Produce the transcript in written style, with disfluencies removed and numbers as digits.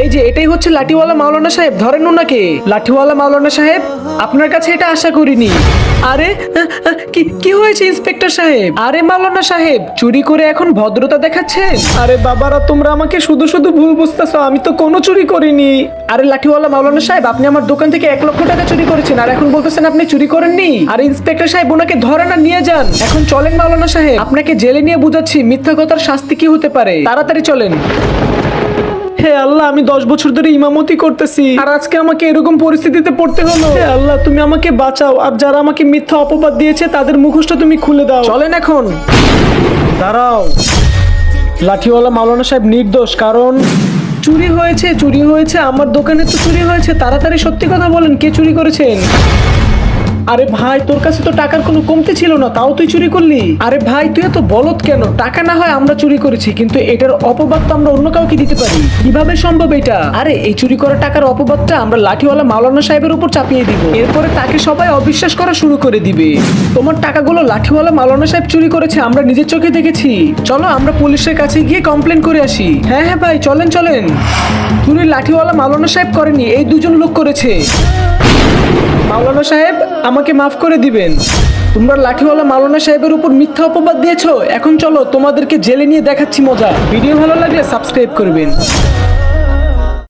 এই যে এটাই হচ্ছে লাঠিওয়ালা মাওলানা সাহেব, ধরেন ওনাকে। লাঠিওয়ালা মাওলানা সাহেব, আপনার কাছে এটা আশা করিনি। আরে কি কি হয়েছে ইন্সপেক্টর সাহেব? আরে মাওলানা সাহেব, চুরি করে এখন ভদ্রতা দেখাচ্ছেন? আরে বাবারা, তোমরা আমাকে শুধু শুধু ভুল বুঝতেছো, আমি তো কোনো চুরি করিনি। আরে লাঠিওয়ালা মাওলানা সাহেব, আপনি আমার দোকান থেকে 1 লক্ষ টাকা চুরি করেছেন আর এখন বলতেছেন আপনি চুরি করেননি? আরে ইন্সপেক্টর সাহেব, ওনাকে ধরেন আর নিয়ে যান। এখন চলেন মাওলানা সাহেব, আপনাকে জেলে নিয়ে বুঝাচ্ছি মিথ্যা কথার শাস্তি কি হতে পারে। তাড়াতাড়ি চলেন। হে আল্লাহ, আমি 10 বছর ধরে ইমামতি করতেছি আর আজকে আমাকে এরকম পরিস্থিতিতে পড়তে হলো। হে আল্লাহ, তুমি আমাকে বাঁচাও আর যারা আমাকে মিথ্যা অপবাদ দিয়েছে তাদের মুখোশটা তুমি খুলে দাও। চলেন এখন। দাঁড়াও। লাঠিওয়ালা মাওলানা সাহেব নির্দোষ, কারণ চুরি হয়েছে আমার দোকানে তো চুরি হয়েছে। তাড়াতাড়ি সত্যি কথা বলেন, কে চুরি করেছেন? আরে ভাই, তোর কাছে তো টাকার কোনো কমতি ছিল না, তাও তুই চুরি করলি? আরে ভাই, তুই এত বলদ কেন? টাকা না হয় আমরা চুরি করেছি, কিন্তু এটার অপবাদ তো আমরা অন্য কাউকে দিতে পারি। কিভাবে সম্ভব এটা? আরে এই চুরি করা টাকার অপবাদটা আমরা লাঠিওয়ালা মাওলানা সাহেবের উপর চাপিয়ে দিব, এরপরে তাকে সবাই অবিশ্বাস করা শুরু করে দিবে। তোমার টাকাগুলো লাঠিওয়ালা মাওলানা সাহেব চুরি করেছে, আমরা নিজের চোখে দেখেছি। চলো আমরা পুলিশের কাছে গিয়ে কমপ্লেন করে আসি। হ্যাঁ হ্যাঁ ভাই, চলেন চলেন। চুরি লাঠিওয়ালা মাওলানা সাহেব করেনি, এই দুজন লোক করেছে। মাওলানা সাহেব, আমাকে মাফ করে দিবেন। তোমরা লাঠিওয়ালা মাওলানা সাহেবের উপর মিথ্যা অপবাদ দিয়েছো, এখন চলো তোমাদেরকে জেলে নিয়ে দেখাচ্ছি মজা। ভিডিও ভালো লাগলে সাবস্ক্রাইব করবেন।